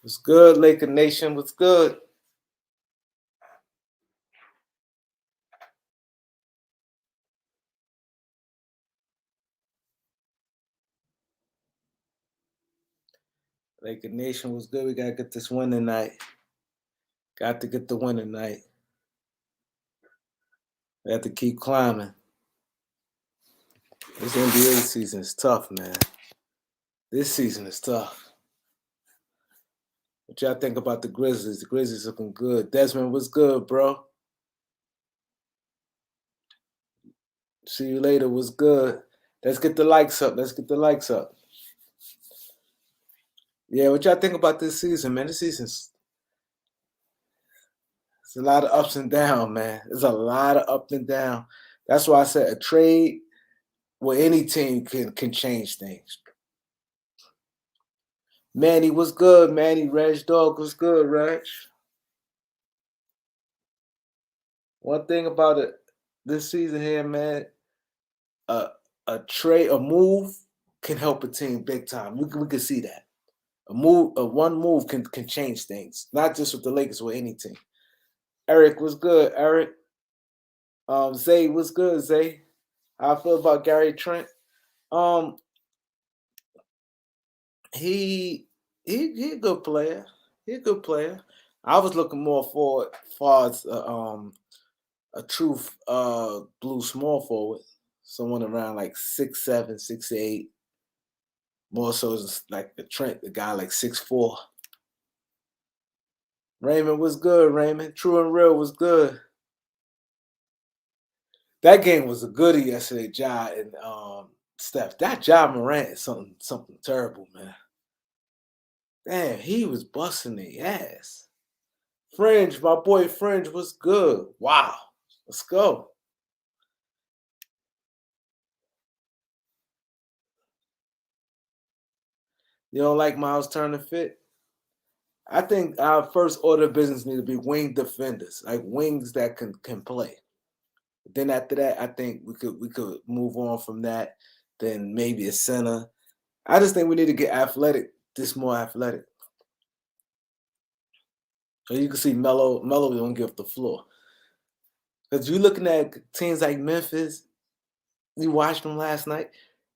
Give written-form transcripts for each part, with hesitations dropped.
What's good, Laker Nation? What's good? Laker Nation was good. We gotta get this win tonight. Got to get the win tonight. We have to keep climbing. This NBA season is tough, man. This season is tough. What y'all think about the Grizzlies? The Grizzlies looking good. Desmond, what's good, bro? See you later. What's good? Let's get the likes up. Let's get the likes up. Yeah, what y'all think about this season, man? This season's it's a lot of ups and downs, man. There's a lot of up and down. That's why I said a trade with any team can change things. Manny, what's good, Manny? Reg Dog, what's good, Reg? One thing about it this season here, man, a a move can help a team big time. We can see that. One move can change things, not just with the Lakers, with any team. Eric, what's good, Eric? Zay, what's good, Zay? How I feel about Gary Trent? Um, he a good player. He a good player. I was looking more for far as a true blue small forward, someone around like 6'7", 6'8". More so is like the Trent, the guy like 6'4". Raymond was good. Raymond, true and real was good. That game was a goodie yesterday. Ja and Steph. That Ja Morant is something terrible, man. Damn, he was busting the ass. Fringe, my boy Fringe was good. Wow, let's go. You don't like Miles Turner fit? I think our first order of business need to be wing defenders, like wings that can play. Then after that, I think we could move on from that. Then maybe a center. I just think we need to get athletic, just more athletic. So you can see Melo don't give the floor. Because you're looking at teams like Memphis, you watched them last night.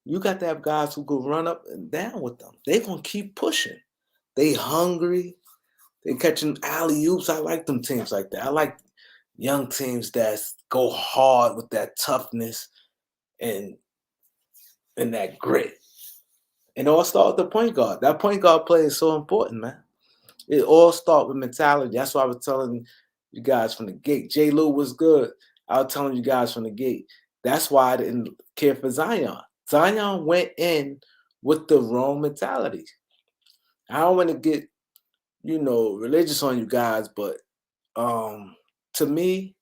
You got to have guys who could run up and down with them. They're gonna keep pushing. They hungry. They catching alley oops. I like them teams like that. I like young teams that go hard with that toughness and that grit. And it all start with the point guard. That point guard play is so important, man. It all start with mentality. That's why I was telling you guys from the gate. J. Lou was good. I was telling you guys from the gate. That's why I didn't care for Zion. Zion went in with the wrong mentality. I don't want to get, religious on you guys, but to me,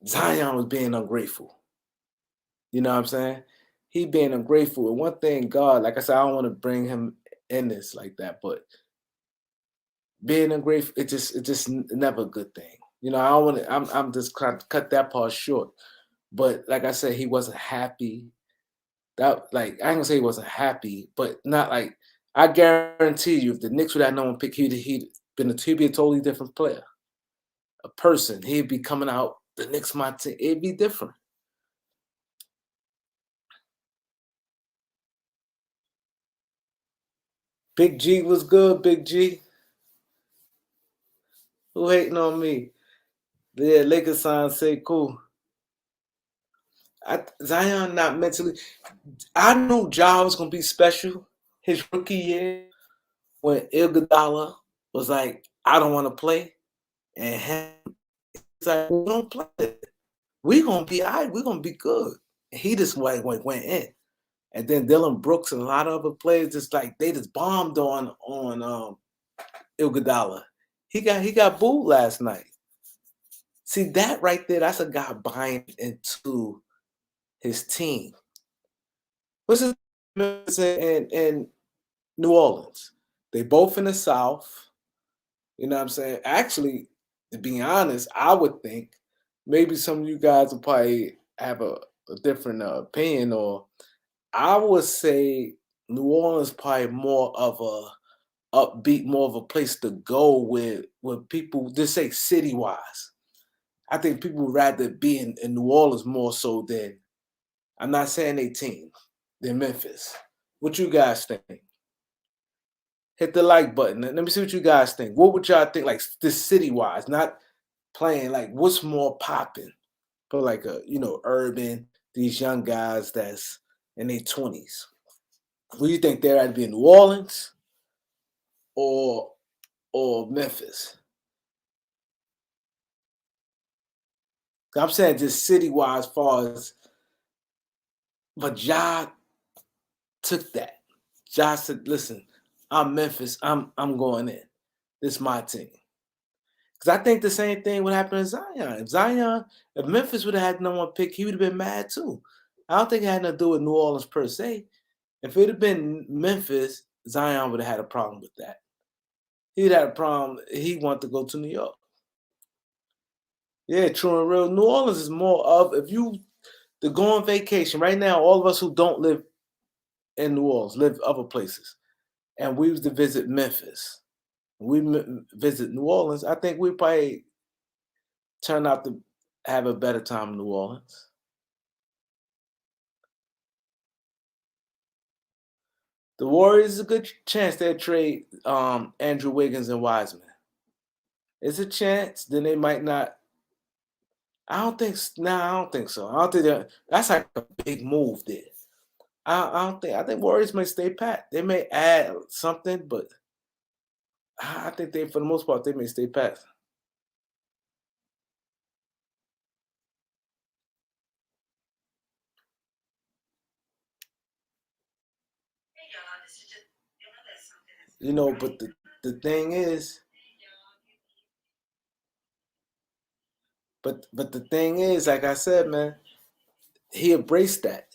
Zion was being ungrateful. You know what I'm saying? He being ungrateful. And one thing, God, like I said, I don't want to bring him in this like that, but being ungrateful, never a good thing. I don't want to. I'm just trying to cut that part short. But like I said, he wasn't happy. That like I ain't gonna say he wasn't happy, but not like I guarantee you, if the Knicks would have no one pick, he'd be a totally different player, a person. He'd be coming out the Knicks my team. It'd be different. Big G was good. Big G, who hating on me? Yeah, Lakers sign say cool. Zion not mentally. I knew Ja was gonna be special his rookie year when Iguodala was like, "I don't want to play," and he's like, "We don't play. We gonna be all right. We gonna be good." And he just went in, and then Dylan Brooks and a lot of other players just like they just bombed on Iguodala. He got booed last night. See that right there? That's a guy buying into his team. What's his in New Orleans? They both in the South. You know what I'm saying? Actually, to be honest, I would think maybe some of you guys will probably have a different opinion, or I would say New Orleans probably more of a upbeat, more of a place to go with people just say city wise. I think people would rather be in New Orleans more so than I'm not saying 18 than Memphis. What you guys think? Hit the like button. Let me see what you guys think. What would y'all think, like this city wise, not playing like what's more popping for like a urban these young guys that's in their 20s. What do you think they're at be in New Orleans or Memphis? I'm saying just city wise, far as but Ja took that. Ja said, "Listen, I'm Memphis. I'm going in. This is my team." Because I think the same thing would happen to Zion. If Memphis would have had no one pick, he would have been mad too. I don't think it had nothing to do with New Orleans per se. If it had been Memphis, Zion would have had a problem with that. He'd had a problem. He wanted to go to New York. Yeah, true and real. New Orleans is more of if you to go on vacation right now. All of us who don't live in New Orleans live other places, and we was to visit Memphis. We visit New Orleans. I think we probably turn out to have a better time in New Orleans. The Warriors is a good chance they'll trade Andrew Wiggins and Wiseman. It's a chance. Then they might not. I don't think. Nah, I don't think so. I don't think that's like a big move there. I don't think. I think Warriors may stay pat. They may add something, but I think they, for the most part, they may stay pat. But the thing is, but the thing is, like I said, man, he embraced that.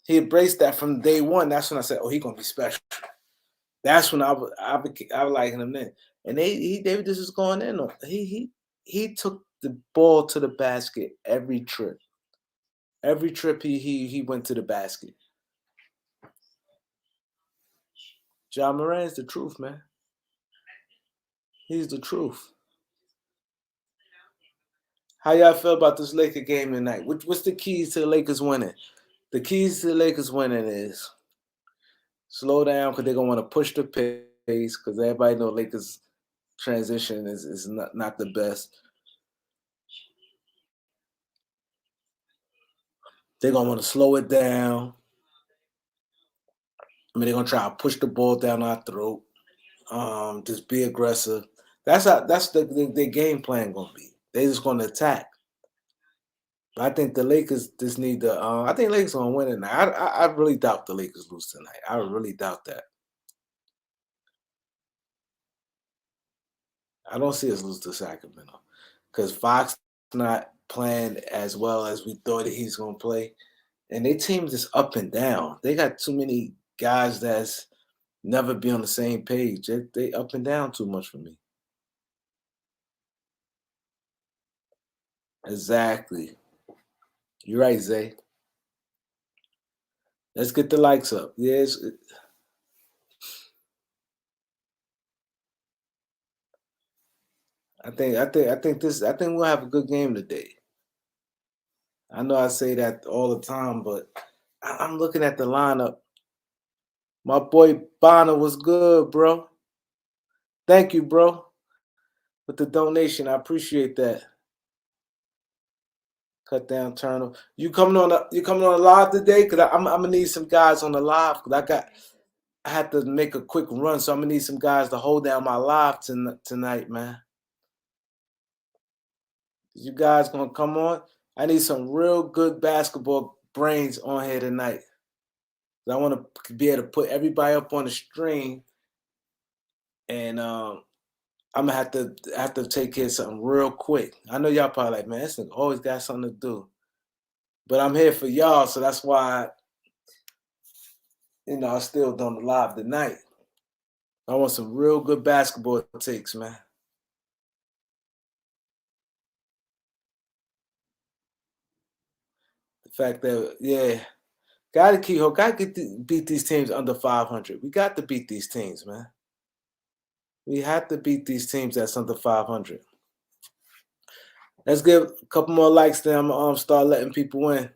He embraced that from day one. That's when I said, "Oh, he gonna be special." That's when I was liking him then. And they were just going in on he took the ball to the basket every trip. Every trip he went to the basket. Ja Morant's the truth, man. He's the truth. How y'all feel about this Laker game tonight? What's the keys to the Lakers winning? The keys to the Lakers winning is slow down because they're gonna want to push the pace because everybody know Lakers transition is not the best. They're gonna want to slow it down. I mean, they're gonna try to push the ball down our throat. Just be aggressive. That's the game plan gonna be. They just gonna attack. But I think the Lakers just need to. I think Lakers gonna win tonight. I really doubt the Lakers lose tonight. I really doubt that. I don't see us lose to Sacramento because Fox not playing as well as we thought that he's gonna play, and their team just up and down. They got too many guys that's never be on the same page. They up and down too much for me. Exactly. You're right, Zay. Let's get the likes up. Yes, I think we'll have a good game today. I know I say that all the time, but I'm looking at the lineup. My boy Bonner was good, bro. Thank you, bro, with the donation. I appreciate that. Cut down Turner. You coming on the live today? Cause I'm gonna need some guys on the live. Cause I had to make a quick run, so I'm gonna need some guys to hold down my live tonight, man. You guys gonna come on? I need some real good basketball brains on here tonight. I want to be able to put everybody up on the stream, and I'm gonna have to take care of something real quick. I know y'all probably like, man, this nigga always got something to do, but I'm here for y'all, so that's why I still done the live tonight. I want some real good basketball takes, man. The fact that, yeah, Got to keep hope. Got to beat these teams under 500. We got to beat these teams, man. We have to beat these teams that's under 500. Let's give a couple more likes, then I'm gonna start letting people in.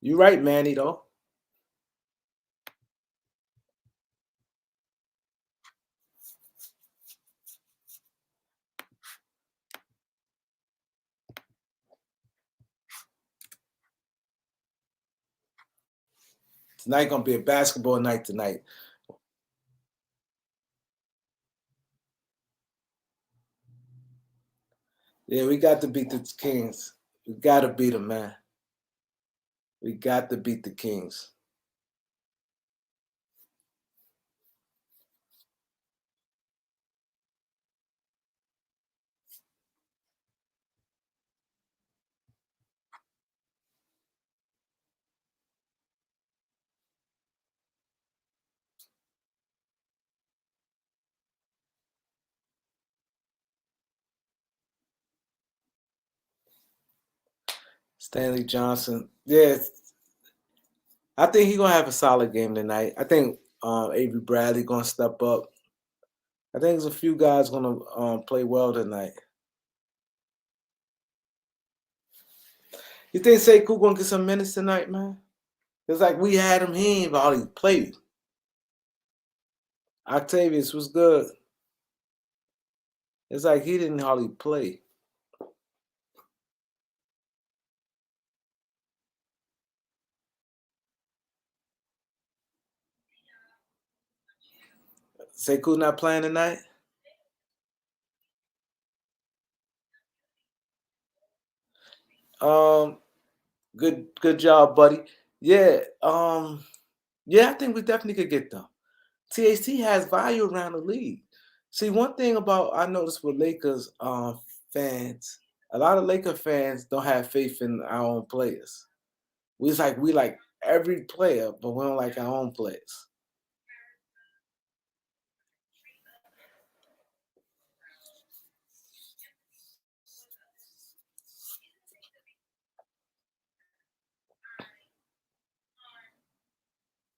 You right, Manny, though. Tonight gonna be a basketball night tonight. Yeah, we got to beat the Kings. We got to beat them, man. We got to beat the Kings. Stanley Johnson. Yeah, I think he's gonna have a solid game tonight. I think Avery Bradley gonna step up. I think there's a few guys gonna play well tonight. You think Sekou gonna get some minutes tonight, man? It's like we had him, he ain't hardly played. Octavius was good. It's like he didn't hardly play. Sekou not playing tonight? Good job, buddy. Yeah, yeah, I think we definitely could get them. THT has value around the league. See, one thing about I noticed with Lakers fans, a lot of Laker fans don't have faith in our own players. We like every player, but we don't like our own players.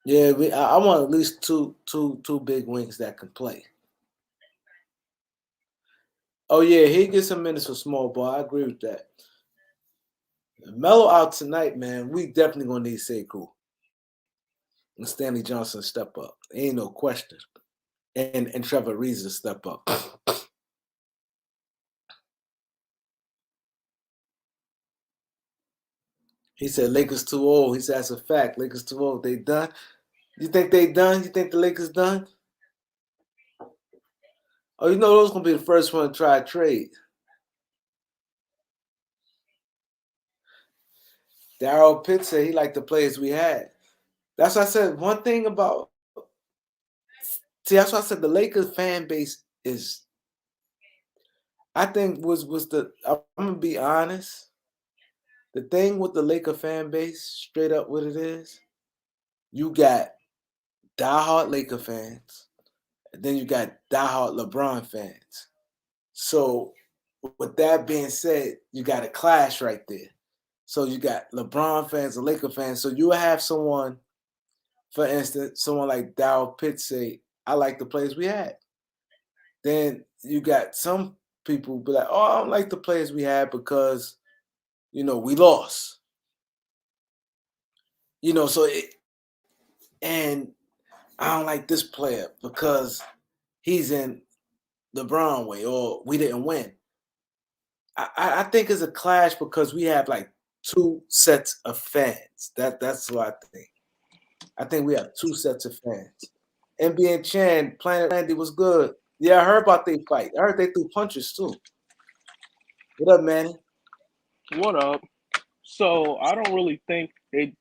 Yeah, I want at least two big wings that can play. Oh yeah, he gets some minutes for small ball. I agree with that. Melo out tonight, man. We definitely gonna need Sekou and Stanley Johnson to step up. Ain't no question. And Trevor Reeves to step up. He said Lakers too old. He said that's a fact. Lakers too old. They done. You think they done? You think the Lakers done? Oh, you know those gonna be the first one to try a trade. Darryl Pitt said he liked the players we had. That's what I said. One thing about see, that's why I said the Lakers fan base is. I think was the. I'm gonna be honest. The thing with the Laker fan base, straight up, what it is, you got diehard Laker fans, and then you got diehard LeBron fans. So, with that being said, you got a clash right there. So you got LeBron fans and Laker fans. So you have someone, for instance, someone like Dow Pitt say, "I like the players we had." Then you got some people be like, "Oh, I don't like the players we had because we lost." So and I don't like this player because he's in LeBron way or we didn't win. I think it's a clash because we have like two sets of fans. That's what I think. I think we have two sets of fans. NBA and Chan, Planet Randy was good. Yeah, I heard about they fight. I heard they threw punches too. What up, Manny? What up? So I don't really think you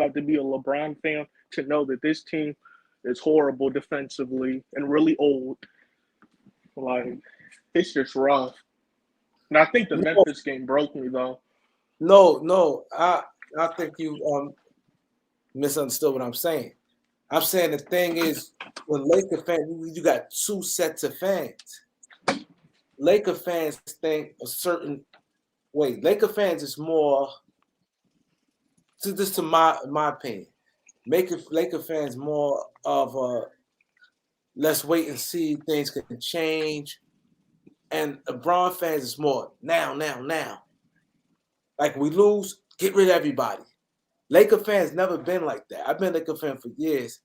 have to be a LeBron fan to know that this team is horrible defensively and really old. Like it's just rough. And I think the No, Memphis game broke me though. no. I think you misunderstood what I'm saying. I'm saying the thing is, when Laker fans, you got two sets of fans. Laker fans think a certain way. Laker fans is more, to my opinion, Laker fans more of a let's wait and see, things can change. And LeBron fans is more now, now, now. Like we lose, get rid of everybody. Laker fans never been like that. I've been Laker fan for years.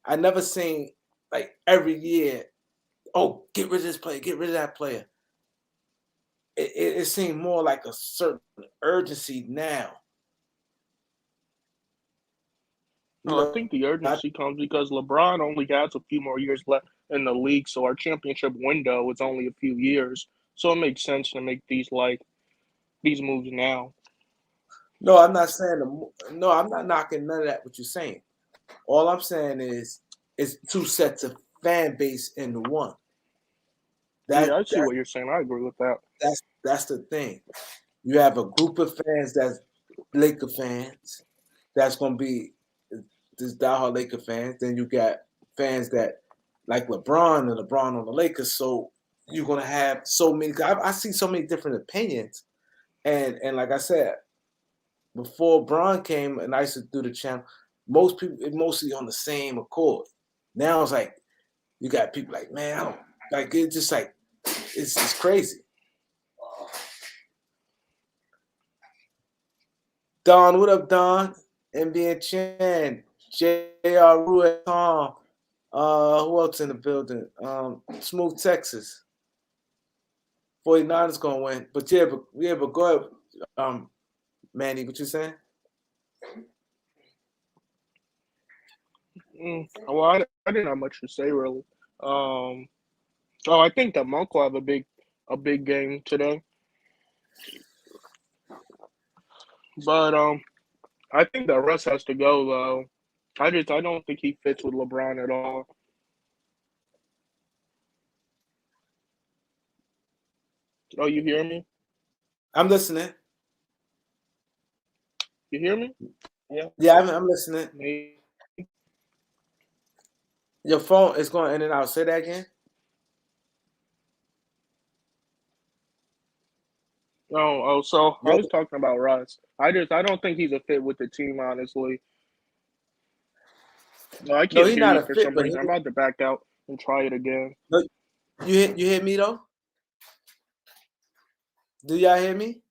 I never seen like every year, oh, get rid of this player, get rid of that player. It seemed more like a certain urgency now. You I know, think the urgency comes because LeBron only has a few more years left in the league, so our championship window is only a few years. So it makes sense to make these moves now. no, I'm not saying no, I'm not knocking none of that. What you're saying. All I'm saying is it's two sets of fan base into one. Yeah, I That see what you're saying. I agree with that. that's the thing. You have a group of fans that's Laker fans. That's gonna be this diehard Laker fans. Then you got fans that like LeBron and LeBron on the Lakers. So you're gonna have so many. I see so many different opinions, and like I said before, Bron came and I used to do the channel. Most people, it mostly on the same accord. Now it's like you got people like, man, I don't like. It's just like it's crazy. Don, what up, Don? NBA Chan, J.R. Rue, Tom. Who else in the building? Smooth Texas. 49ers gonna win. But but go ahead, Manny, what you saying? Well, I didn't have much to say really. Um, I think that Monk will have a big game today, but I think that Russ has to go though. I don't think he fits with LeBron at all. Oh, you hear me? I'm listening. You hear me? Yeah. Yeah, I'm listening. Maybe. Your phone is going in and out. Say that again. So I Yep. was talking about Russ. I don't think he's a fit with the team, honestly. No, I No, can't he's hear not you a for fit, some but reason. I'm about to back out and try it again. no, you hear me though? Do y'all hear me?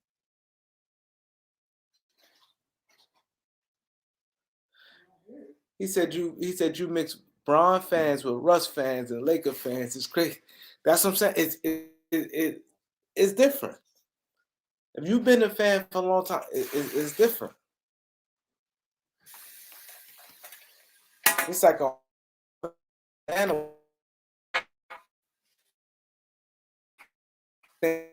He said you mix Braun fans with Russ fans and Laker fans. It's crazy. That's what I'm saying. It's different. If you've been a fan for a long time, it's different. It's like a animal thing.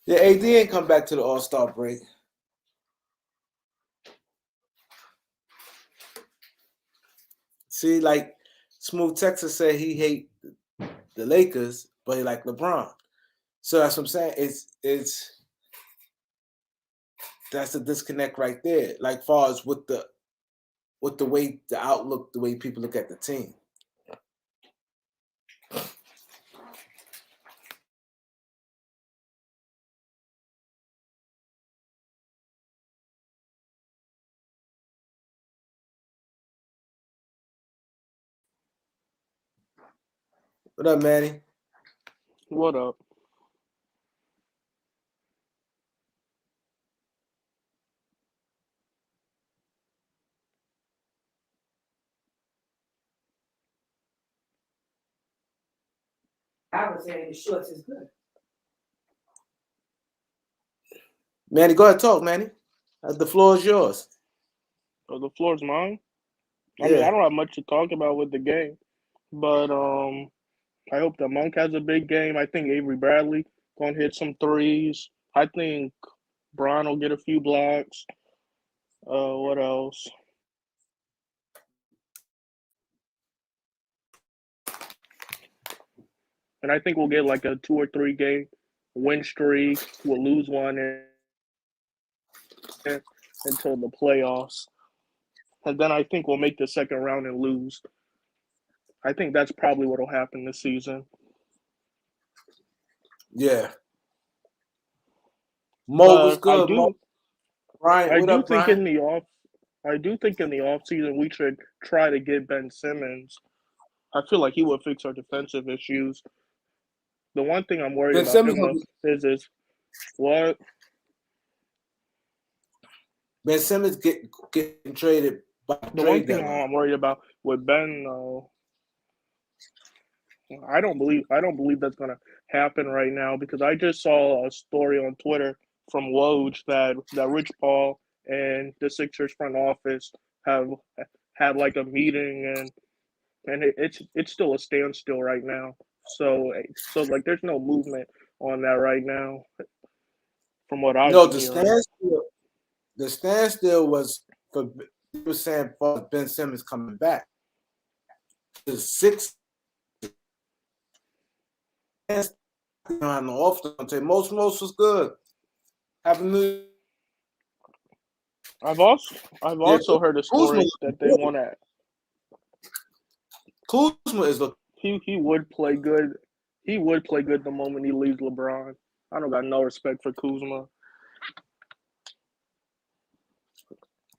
Yeah, AD ain't come back to the All-Star break. See, like Smooth Texas said he hate the Lakers, but he like LeBron. So that's what I'm saying. It's that's the disconnect right there. Like far as with the way the outlook, the way people look at the team. What up, Manny? What up? I was saying the shorts is good. Manny, go ahead, talk, Manny. The floor is yours. Oh, the floor's mine. I mean, I Yeah. don't have much to talk about with the game, but I hope that Monk has a big game. I think Avery Bradley gonna hit some threes. I think Bron will get a few blocks. What else? And I think we'll get like a 2 or 3 game win streak. We'll lose one, and until the playoffs. And then I think we'll make the second round and lose. I think that's probably what will happen this season. Yeah. Mo was But good. Mo. Brian, I what do up, think Brian? in the off season we should try to get Ben Simmons. I feel like he would fix our defensive issues. The one thing I'm worried Ben about Simmons, him is what? Ben Simmons getting traded by The one trade thing deadline. I'm worried about with Ben, though, I don't believe that's gonna happen right now because I just saw a story on Twitter from Woj that Rich Paul and the Sixers front office have had like a meeting and it's still a standstill right now. So like there's no movement on that right now from what I've No, been hearing. the standstill was for people saying for Ben Simmons coming back. The six on the off the most was good. Happy New Year. I've also heard a story that they want to. Kuzma is the He would play good. He would play good the moment he leaves LeBron. I don't got no respect for Kuzma.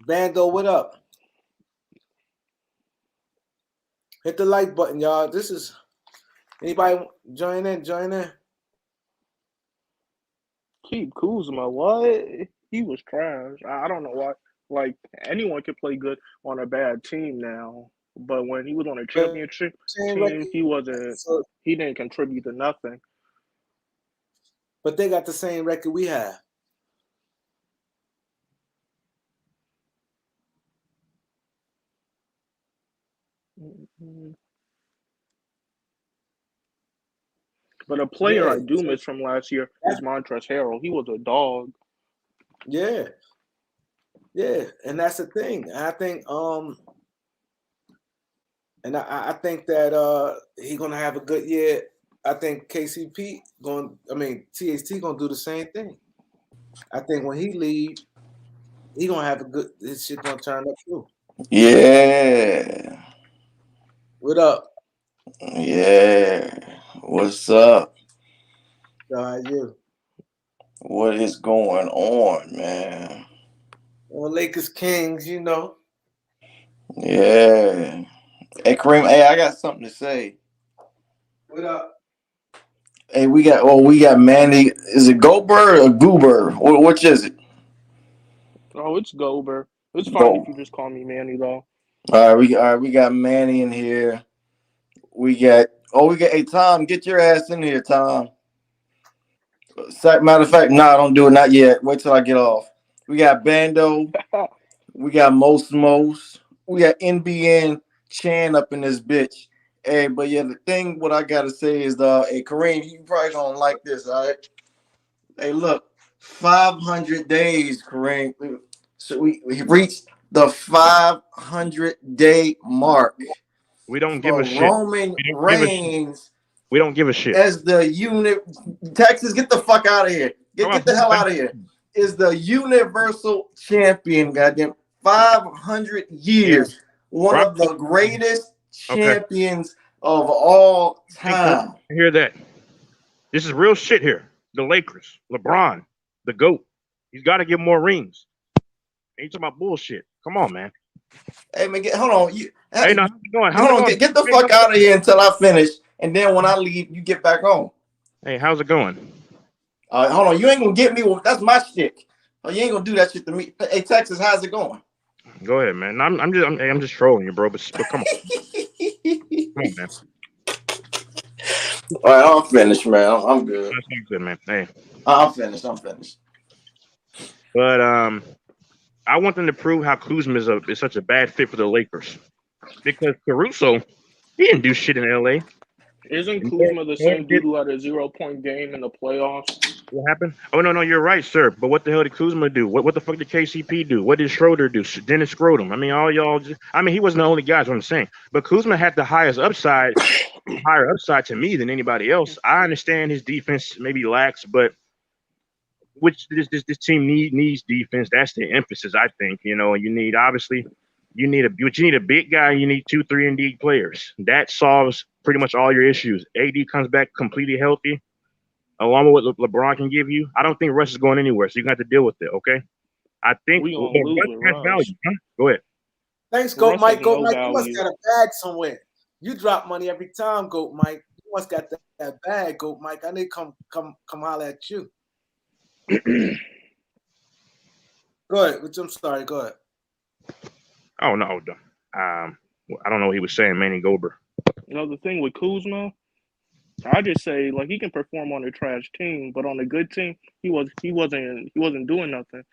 Bando, what up? Hit the like button, y'all. This is anybody join in. Keep Kuzma. What? He was trash. I don't know why. Like anyone could play good on a bad team now, but when he was on a championship team, he wasn't. He didn't contribute to nothing. But they got the same record we have. But a player I do miss from last year is Montrezl Harrell. He was a dog. Yeah, and that's the thing. I think and I think that he's gonna have a good year. I think THT gonna do the same thing. I think when he leaves, he gonna have a good. His shit gonna turn up too. Yeah. What up? Yeah. What's up? So how you? What is going on, man? Well, Lakers Kings, you know. Yeah. Hey, Kareem. Hey, I got something to say. What up? Hey, we got Manny. Is it Goldberg or Goober? Which is it? Oh, it's Gober. It's fine if you just call me Manny, though. All right, we got Manny in here. We got hey Tom, get your ass in here, Tom. Matter of fact, nah, don't do it, not yet. Wait till I get off. We got Bando, we got Most, we got NBN Chan up in this bitch. Hey, but yeah, the thing what I gotta say is hey Kareem, you probably gonna like this, all right? Hey, look, 500 days, Kareem. So we reached the 500-day mark. We don't give a shit. Roman Reigns. We don't give a shit. As the unit, Texas, get the fuck out of here. Get the hell out of here. Is the Universal Champion, goddamn, 500 years. One of the greatest champions of all time. Hear that? This is real shit here. The Lakers, LeBron, the GOAT. He's got to get more rings. Ain't talking about bullshit. Come on, man. Hey, man, hold on. Hey, no, how's hold on. Get the fuck out of here until I finish. And then when I leave, you get back home. Hey, how's it going? Hold on. You ain't going to get me. That's my shit. Oh, you ain't going to do that shit to me. Hey, Texas, how's it going? Go ahead, man. I'm just trolling you, bro. But come on. Come on, man. All right, I'm finished, man. I'm good. That's good, man. Hey. I'm finished. But I want them to prove how Kuzma is such a bad fit for the Lakers. Because Caruso, he didn't do shit in LA. Isn't Kuzma the same dude who had a 0-point game in the playoffs? What happened? Oh, no, you're right, sir. But what the hell did Kuzma do? What the fuck did KCP do? What did Schroeder do? Dennis Scrotum. I mean, all y'all he wasn't the only guy, is what I'm saying. But Kuzma had the higher upside to me than anybody else. I understand his defense maybe lacks, but which this team needs defense. That's the emphasis, I think. You know, you need obviously but you need a big guy. You need 2, 3-and-D players. That solves pretty much all your issues. AD comes back completely healthy, along with what LeBron can give you. I don't think Russ is going anywhere, so you're gonna have to deal with it. Okay. I think We gonna lose Russ with has Russ. value. Huh? Go ahead. Thanks, Goat Russ has Mike. Goat no Mike, you must value. got a bag somewhere. You drop money every time, Goat Mike. You must got that bag, Goat Mike. I need to come holler at you. Go ahead. I'm sorry. Go ahead. Oh no. I don't know what he was saying, Manny Gober. You know the thing with Kuzma, I just say like he can perform on a trash team, but on a good team, he wasn't doing nothing.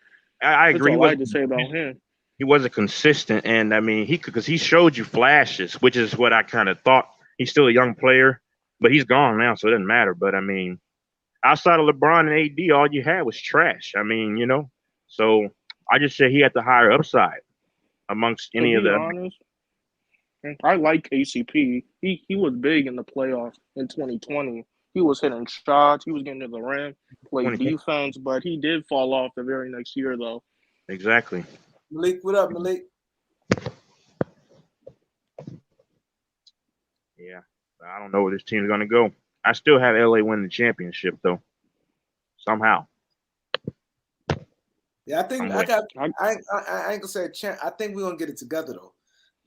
I That's agree. all I had to say about him. He wasn't consistent, and I mean because he showed you flashes, which is what I kind of thought. He's still a young player, but he's gone now, so it doesn't matter. But I mean, outside of LeBron and AD, all you had was trash. I mean, you know, so I just say he had the higher upside amongst To any of be the honest, I like KCP. He was big in the playoffs in 2020. He was hitting shots. He was getting to the rim, played 2020. defense, but he did fall off the very next year, though. Exactly. Malik, what up, Malik? Yeah, I don't know where this team's gonna go. I still have LA win the championship though, somehow. Yeah, I think Some way. I ain't gonna say a chance. I think we're gonna get it together though.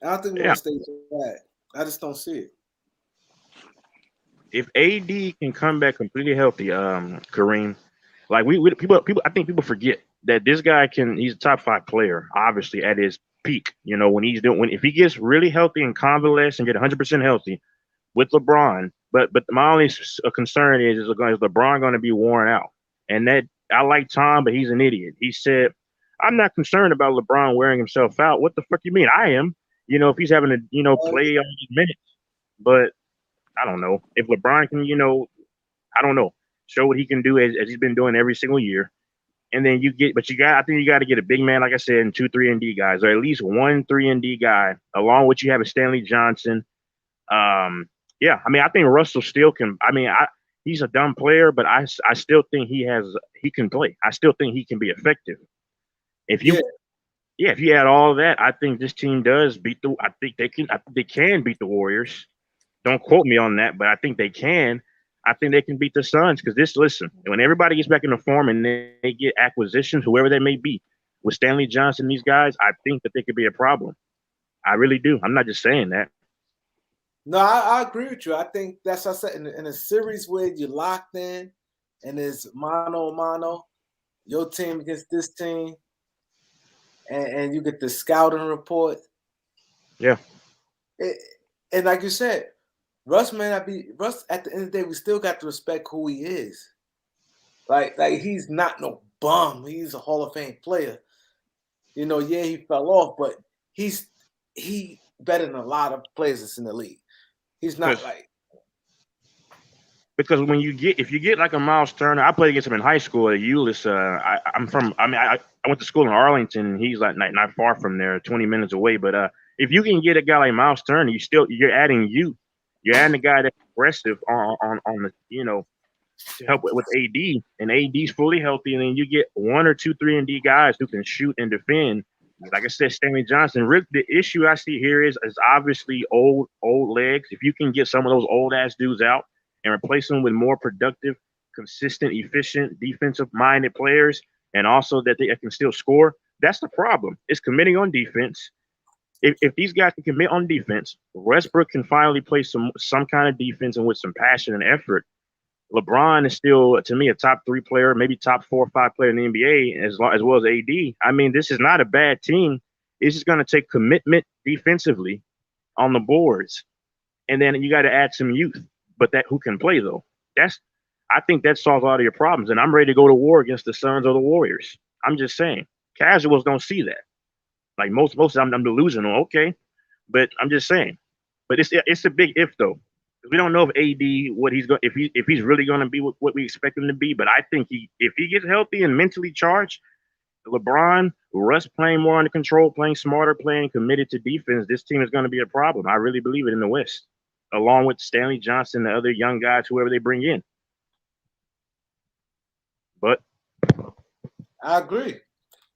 I don't think we're Yeah. gonna stay so bad. I just don't see it. If AD can come back completely healthy, Kareem, like people, I think people forget that this guy he's a top 5 player, obviously at his peak. You know, if he gets really healthy and convalesce and get 100% healthy with LeBron, but my only concern is LeBron going to be worn out? And that I like Tom, but he's an idiot. He said, "I'm not concerned about LeBron wearing himself out." What the fuck you mean? I am. You know, if he's having to, play all these minutes, but I don't know if LeBron can, I don't know, show what he can do as he's been doing every single year. And then I think you got to get a big man, like I said, and 2 3-and-D guys, or at least 1 3-and-D guy, along with you have a Stanley Johnson. Yeah, I mean, I think Russell still can. I mean, he's a dumb player, but I still think he can play. I still think he can be effective. If you if you add all of that, I think this team does beat the. I think they can beat the Warriors. Don't quote me on that, but I think they can. I think they can beat the Suns because listen, when everybody gets back into form and they get acquisitions, whoever they may be, with Stanley Johnson, these guys, I think that they could be a problem. I really do. I'm not just saying that. No, I agree with you. I think that's what I said in a series where you're locked in and it's mano a mano, your team against this team, and you get the scouting report. Yeah. And like you said, Russ may not be Russ. At the end of the day, we still got to respect who he is. Like he's not no bum. He's a Hall of Fame player. You know, yeah, he fell off, but he better than a lot of players that's in the league. He's not because if you get like a Miles Turner, I played against him in high school at Euless. I went to school in Arlington. He's like not far from there, 20 minutes away. But if you can get a guy like Miles Turner, you're adding youth. You're adding a guy that's aggressive on the to help with AD, and AD's fully healthy, and then you get 1 or 2 3-and-D guys who can shoot and defend. Like I said, Stanley Johnson. Rick, the issue I see here is obviously old legs. If you can get some of those old ass dudes out and replace them with more productive, consistent, efficient, defensive-minded players, and also that they can still score, that's the problem. It's committing on defense. If these guys can commit on defense, Westbrook can finally play some kind of defense and with some passion and effort. LeBron is still, to me, a top 3 player, maybe top 4 or 5 player in the NBA, as well as AD. I mean, this is not a bad team. It's just going to take commitment defensively on the boards, and then you got to add some youth, but that who can play though. I think that solves a lot of your problems. And I'm ready to go to war against the Suns or the Warriors. I'm just saying, casuals don't see that. Like most of them, I'm delusional. Okay, but I'm just saying. But it's a big if though. We don't know if AD if he's really going to be what we expect him to be. But I think if he gets healthy and mentally charged, LeBron, Russ playing more under control, playing smarter, playing committed to defense, this team is going to be a problem. I really believe it in the West, along with Stanley Johnson, the other young guys, whoever they bring in. But I agree.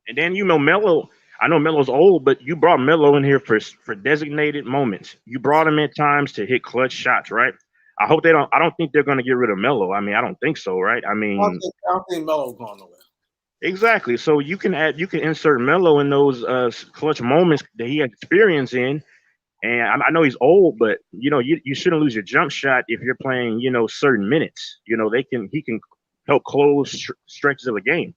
And then Melo. I know Melo's old, but you brought Melo in here for designated moments. You brought him at times to hit clutch shots, right? I hope they don't. I don't think they're going to get rid of Melo. I mean, I don't think so, right? I mean, I don't think Melo's going nowhere. exactly. So you can insert Melo in those clutch moments that he has experience in. And I know he's old, but you shouldn't lose your jump shot if you're playing certain minutes. He can help close stretches of a game.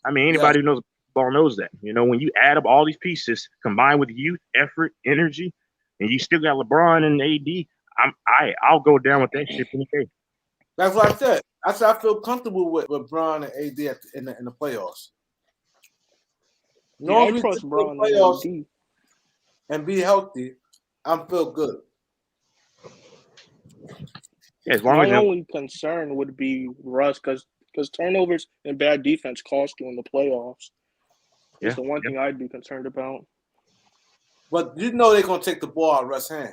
I mean, Yes. anybody who knows ball knows that. When you add up all these pieces combined with youth, effort, energy, and you still got LeBron and AD, I'll go down with that shit any day. That's what I said. I said I feel comfortable with Bron and AD in the playoffs. Yeah, I trust Bron and AD. And be healthy, I feel good. Yeah, as long My as only concern would be Russ, because turnovers and bad defense cost you in the playoffs. It's the one thing I'd be concerned about. But they're going to take the ball out of Russ' hand.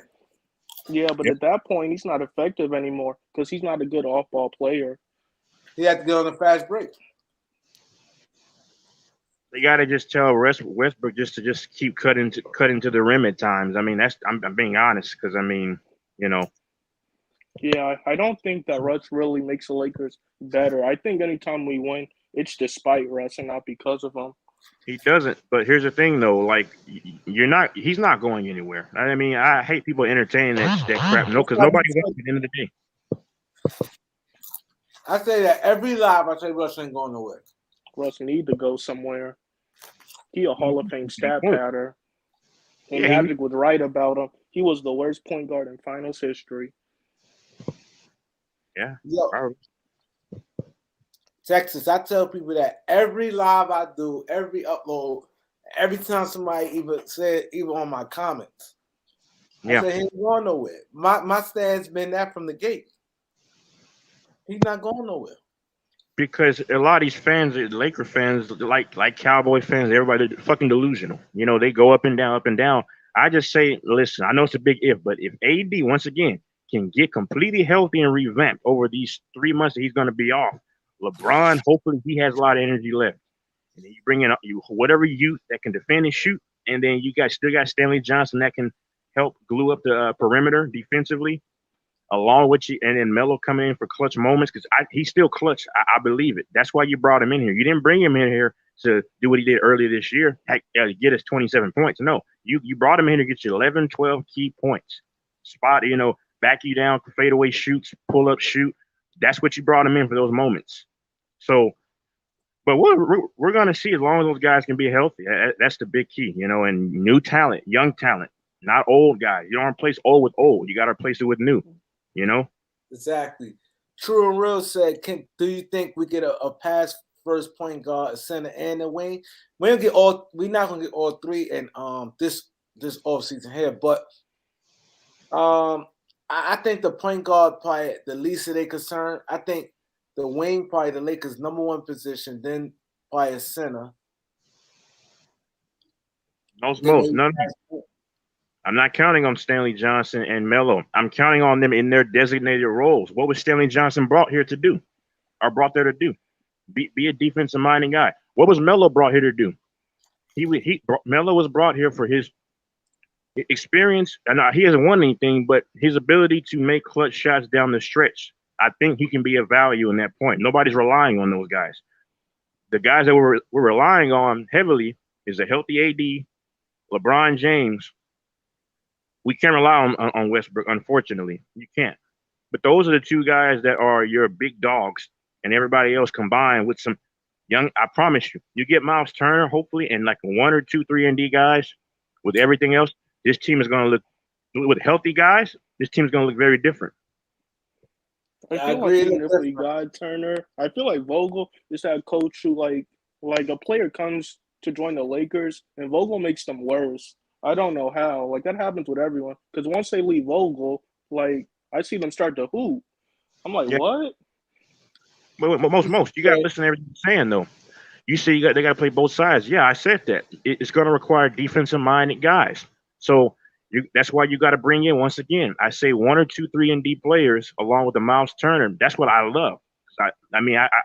Yeah, but at that point, he's not effective anymore because he's not a good off-ball player. He had to get on a fast break. They got to just tell Westbrook to keep cutting to the rim at times. I mean, I'm being honest because I mean, Yeah, I don't think that Russ really makes the Lakers better. I think anytime we win, it's despite Russ and not because of him. He doesn't. But here's the thing, though. Like, he's not going anywhere. I mean, I hate people entertaining that crap. No, because nobody wants at the end of the day. I say that every live. I say Russ ain't going nowhere. Russ need to go somewhere. He a Hall of Fame stat pattern. And Magic was right about him. He was the worst point guard in finals history. Yeah. Yo, Texas, I tell people that every live I do, every upload, every time somebody even on my comments, I say he ain't going nowhere. My stand's been that from the gate. He's not going nowhere. Because a lot of these fans, Laker fans, like Cowboy fans, everybody fucking delusional. They go up and down, up and down. I just say, listen, I know it's a big if, but if AD once again can get completely healthy and revamped over these 3 months that he's going to be off, LeBron, hopefully he has a lot of energy left. And then you bring in whatever youth that can defend and shoot, and then you still got Stanley Johnson that can help glue up the perimeter defensively. Along with you, and then Melo coming in for clutch moments because he's still clutch. I believe it. That's why you brought him in here. You didn't bring him in here to do what he did earlier this year, get us 27 points. No, you brought him in here to get you 11, 12 key points. Spot, back you down, fadeaway shoots, pull up shoot. That's what you brought him in for those moments. So, but we're going to see as long as those guys can be healthy. That's the big key, and new talent, young talent, not old guys. You don't replace old with old. You got to replace it with new. Exactly. True and Real said, do you think we get a pass first point guard, a center, and a wing? We're not gonna get all three in this offseason here, but I think the point guard probably the least of their concern. I think the wing probably the Lakers' number one position, then probably a center. None. I'm not counting on Stanley Johnson and Melo. I'm counting on them in their designated roles. What was Stanley Johnson brought there to do? Be a defensive-minded guy. What was Melo brought here to do? Melo was brought here for his experience. And he hasn't won anything, but his ability to make clutch shots down the stretch. I think he can be a value in that point. Nobody's relying on those guys. The guys that we're relying on heavily is a healthy AD, LeBron James. We can't rely on Westbrook, unfortunately. You can't. But those are the two guys that are your big dogs, and everybody else combined with some young. I promise you, you get Miles Turner, hopefully, and like 1 or 2 3-and-D guys with everything else. This team is going to look with healthy guys. This team is going to look very different. I feel like even if we got Turner, I feel like Vogel is that coach who like a player comes to join the Lakers and Vogel makes them worse. I don't know how. Like, that happens with everyone. Because once they leave Vogel, like, I see them start to hoop. I'm like, what? But most, you got to listen to everything you're saying, though. You say they got to play both sides. Yeah, I said that. It's going to require defensive-minded guys. So that's why you got to bring in, once again, I say 1 or 2 3-and-D players along with the Miles Turner. That's what I love. I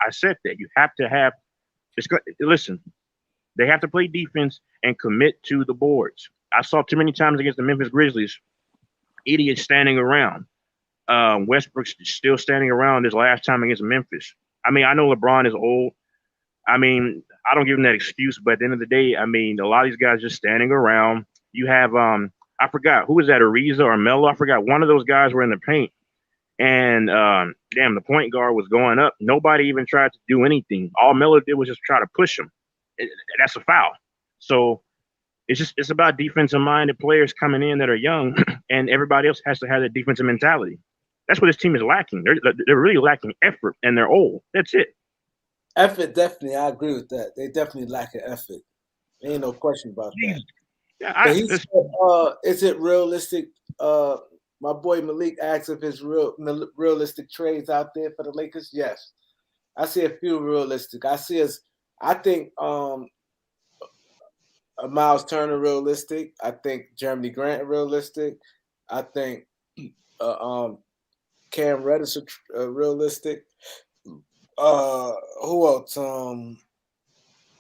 said that. You have to have Listen, they have to play defense and commit to the boards. I saw too many times against the Memphis Grizzlies, idiots standing around. Westbrook's still standing around this last time against Memphis. I mean, I know LeBron is old. I mean, I don't give him that excuse, but at the end of the day, I mean, a lot of these guys just standing around. You have I forgot who was that, Ariza or Melo? I forgot. One of those guys were in the paint, and damn, the point guard was going up. Nobody even tried to do anything. All Melo did was just try to push him. That's a foul. So it's about defensive minded players coming in that are young, and everybody else has to have that defensive mentality. That's what this team is lacking. They're really lacking effort, and they're old. That's it. Effort, definitely. I agree with that. They definitely lack an effort. Ain't no question about that. Yeah, But he said, is it realistic? My boy Malik asked if it's realistic trades out there for the Lakers. Yes. I see a few realistic. I think Miles Turner realistic. I think Jeremy Grant realistic. I think Cam Reddish realistic. Who else?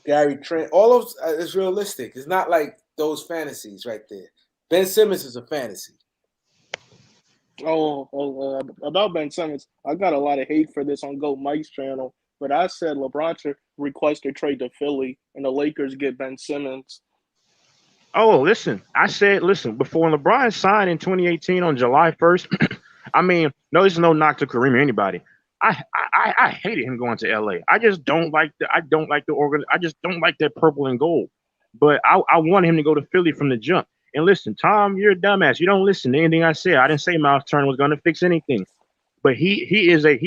Gary Trent. All of is realistic. It's not like those fantasies right there. Ben Simmons is a fantasy. About Ben Simmons, I got a lot of hate for this on Go Mike's channel, but I said LeBron should request a trade to Philly, and the Lakers get Ben Simmons. Oh, listen, before LeBron signed in 2018 on July 1st, I mean, no, this is no knock to Kareem or anybody. I hated him going to LA. I just don't like I just don't like that purple and gold. But I wanted him to go to Philly from the jump. And listen, Tom, you're a dumbass. You don't listen to anything I said. I didn't say Miles Turner was going to fix anything. But he is a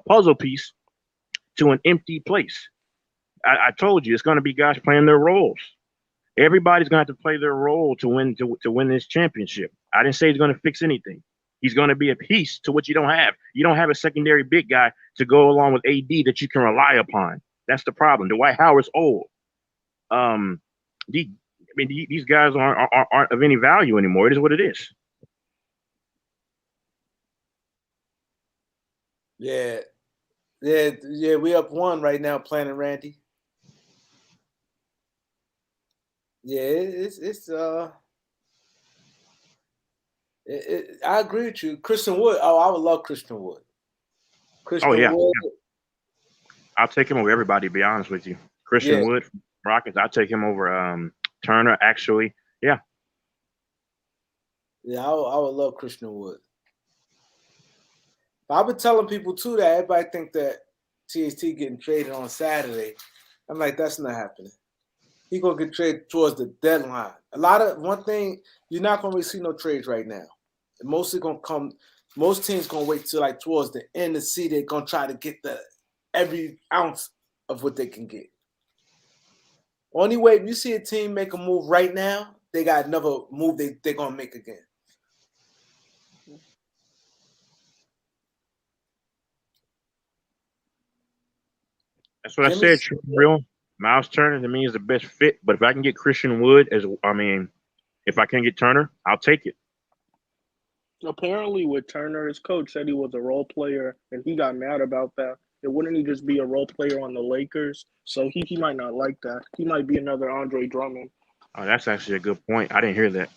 puzzle piece to an empty place. I told you it's going to be guys playing their roles. Everybody's going to have to play their role to win this championship. I didn't say he's going to fix anything. He's going to be a piece to what you don't have. You don't have a secondary big guy to go along with AD that you can rely upon. That's the problem. Dwight Howard's old. These guys aren't of any value anymore. It is what it is. Yeah. We up 1 right now, planning Randy. Yeah, I agree with you. Christian Wood. Oh, I would love Christian Wood. Wood. Yeah. I'll take him over everybody, to be honest with you. Christian Wood, Rockets, I'll take him over Turner, actually. Yeah. Yeah, I would love Christian Wood. But I've been telling people, too, that everybody think that THT getting traded on Saturday. I'm like, that's not happening. He's going to get traded towards the deadline. One thing, you're not going to really see no trades right now. Most teams going to wait till like towards the end to see they're going to try to get every ounce of what they can get. Only way, if you see a team make a move right now, they got another move they're going to make again. That's what I said, real. Miles Turner to me is the best fit, but if I can get Christian Wood, if I can get Turner, I'll take it. Apparently, with Turner, his coach said he was a role player, and he got mad about that. Wouldn't he just be a role player on the Lakers? So he might not like that. He might be another Andre Drummond. Oh, that's actually a good point. I didn't hear that.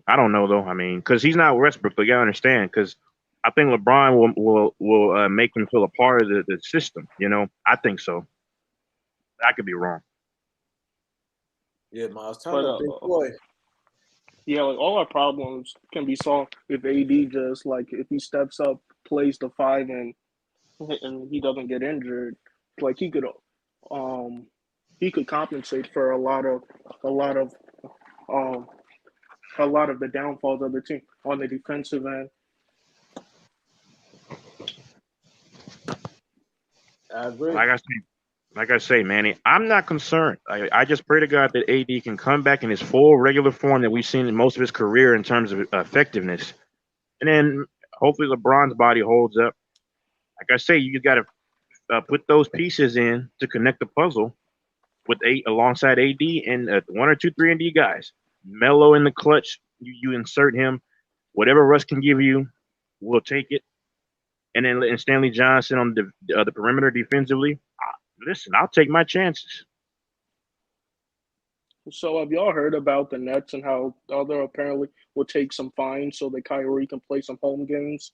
I don't know though. I mean, because he's not Westbrook, but you gotta understand. Because I think LeBron will make him feel a part of the system. You know, I think so. I could be wrong. Yeah, Miles Turner, big boy. Yeah, like all our problems can be solved if AD just if he steps up, plays the 5, and he doesn't get injured. Like he could compensate for a lot of the downfalls of the team on the defensive end. I agree. Like I say, Manny, I'm not concerned. I just pray to God that AD can come back in his full regular form that we've seen in most of his career in terms of effectiveness. And then hopefully LeBron's body holds up. Like I say, you got to put those pieces in to connect the puzzle with alongside AD and 1 or 2 3-and-D guys. Melo in the clutch, you insert him. Whatever Russ can give you, we'll take it. and then letting Stanley Johnson on the perimeter defensively. Listen, I'll take my chances. So have y'all heard about the Nets and how they apparently will take some fines so that Kyrie can play some home games?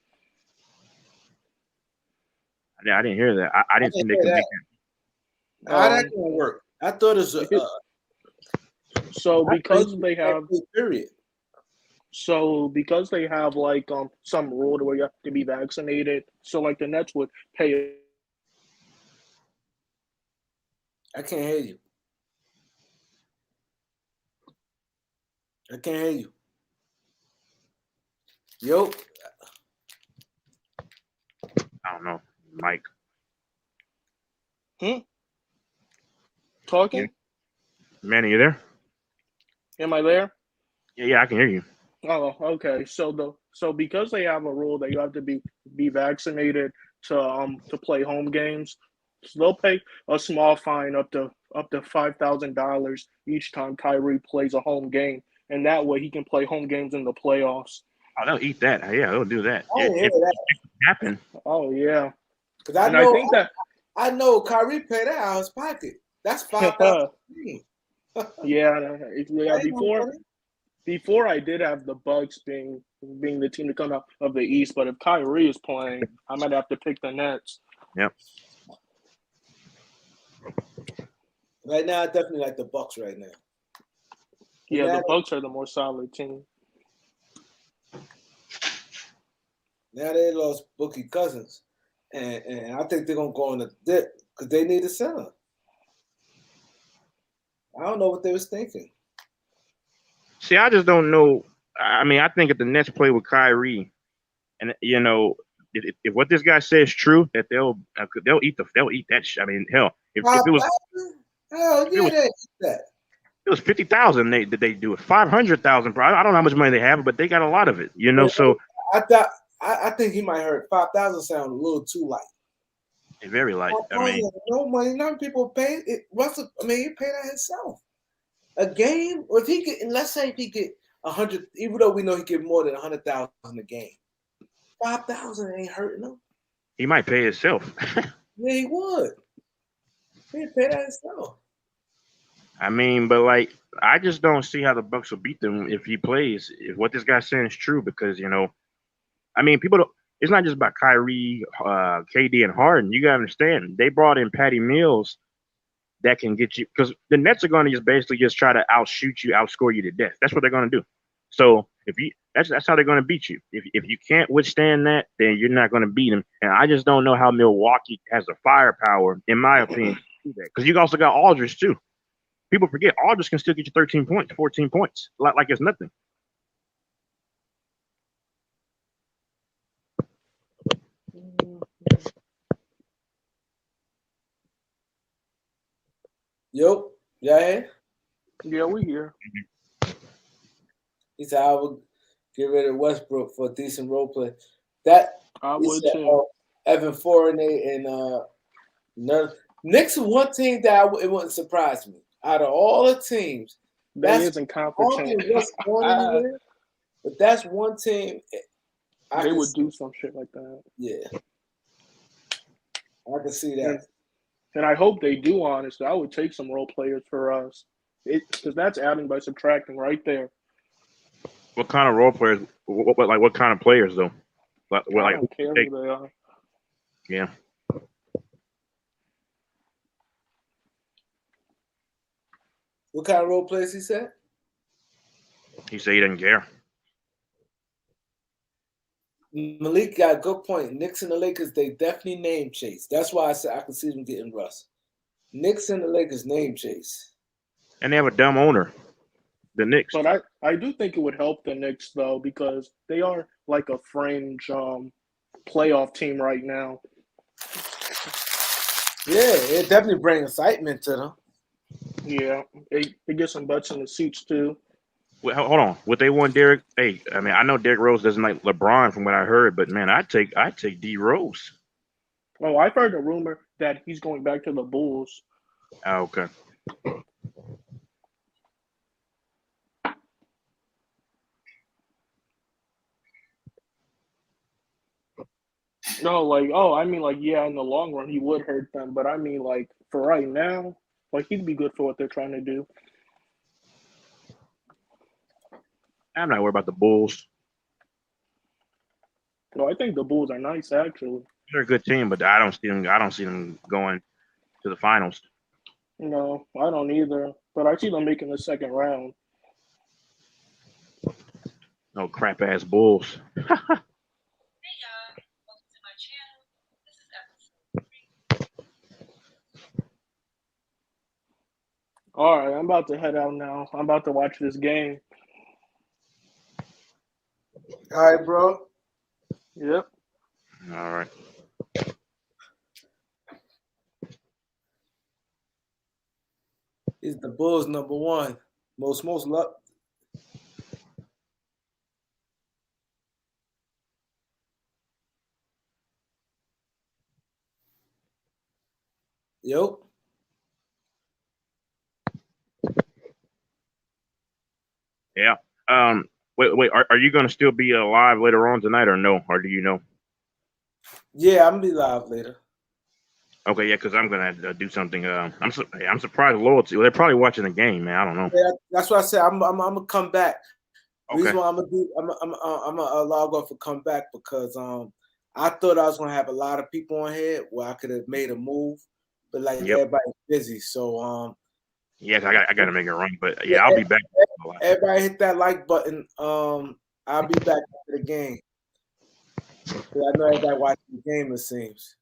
I didn't hear that. I I didn't think didn't they hear could that. make How that Um, gonna work? I thought it's so I thought because you they have period. because they have like some rule where you have to be vaccinated, so like the Nets would pay. I can't hear you. I can't hear you. Yo, I don't know, Mike. Talking? Manny, you there? Am I there? Yeah, I can hear you. Oh, okay. So because they have a rule that you have to be vaccinated to play home games, so they'll pay a small fine up to $5,000 each time Kyrie plays a home game, and that way he can play home games in the playoffs. Oh, they'll eat that. Yeah, they'll do that. I didn't hear If that. it happen, Oh yeah, Because I and I know think that I know Kyrie paid that out of his pocket. That's $5,000. yeah That ain't no money. before I did have the Bucks being the team to come out of the East, but if Kyrie is playing, I might have to pick the Nets. yep. Right now, I definitely like the Bucks right now. Yeah, now, the Bucks are the more solid team. now they lost Boogie Cousins, and I think they're gonna go on a dip because they need a center. I don't know what they was thinking. See, I just don't know. I mean, I think if the Nets play with Kyrie, and if what this guy says is true, that they'll eat that. I mean, hell, if it was 5,000? Hell if it yeah, was they did that. it was 50,000, they do it. 500,000. I don't know how much money they have, but they got a lot of it. So I think he might hurt. 5,000 sound a little too light. it's very light. I 5,000 mean, no money. None people pay it. Russell, I mean, he paid that himself. A game, if he get, let's say if he get 100, even though we know he get more than 100,000 a game, 5,000 ain't hurting him. he might pay himself. Yeah, he would. He'd pay that himself. I mean, but like, I just don't see how the Bucks will beat them if he plays. If what this guy's saying is true, because I mean, people don't. It's not just about Kyrie, KD, and Harden. You gotta understand, they brought in Patty Mills that can get you, because the Nets are going to just basically just try to outshoot you, outscore you to death. That's what they're going to do. So that's how they're going to beat you. If you can't withstand that, then you're not going to beat them. And I just don't know how Milwaukee has the firepower, in my opinion, to do that. Because you also got Aldridge too. People forget Aldridge can still get you 13 points, 14 points, like it's nothing. Yo, yeah. Yeah, we here. He said I would get rid of Westbrook for a decent role play. That I he would said, too. Evan Fournier and Knicks is one team that it wouldn't surprise me. Out of all the teams, They that's isn't I don't competent. think what's going anywhere, but that's one team I They can would see. do some shit like that. Yeah, I can see that. And I hope they do, honestly. I would take some role players for us. Because that's adding by subtracting right there. What kind of role players? What kind of players though? I Like don't care who they are. yeah. What kind of role players he said? He said he didn't care. Malik got a good point. Knicks and the Lakers, they definitely name chase. That's why I said I can see them getting Russ. Knicks and the Lakers name chase. And they have a dumb owner, the Knicks. But I do think it would help the Knicks, though, because they are like a fringe playoff team right now. Yeah, it definitely brings excitement to them. Yeah, they get some butts in the seats, too. Well, hold on. Would they want Derek? Hey, I mean, I know Derrick Rose doesn't like LeBron from what I heard, but man, I'd take D Rose. Oh, I've heard a rumor that he's going back to the Bulls. Oh, okay. No, like, oh, I mean, like, yeah, in the long run, he would hurt them, but I mean, like, for right now, like, he'd be good for what they're trying to do. I'm not worried about the Bulls. No, I think the Bulls are nice, actually. They're a good team, but I don't see them. I don't see them going to the finals. No, I don't either, but I see them making the second round. No crap ass Bulls. All right, I'm about to head out now. I'm about to watch this game. All right, bro. Yep. All right. Is the Bulls #1. Most love. Yo. Yeah. Wait. Are you going to still be alive later on tonight, or no? Or do you know? Yeah, I'm gonna be live later. Okay, yeah, because I'm gonna do something. I'm surprised loyalty. Well, they're probably watching the game, man. I don't know. Yeah, that's what I said. I'm gonna come back. The Okay. reason why I'm gonna log off and come back because I thought I was gonna have a lot of people on here where I could have made a move, but like Yep. everybody's busy. So Yeah, I got to make it run, but yeah, I'll be back. everybody hit that like button. I'll be back after the game. I know everybody watching the game, it seems.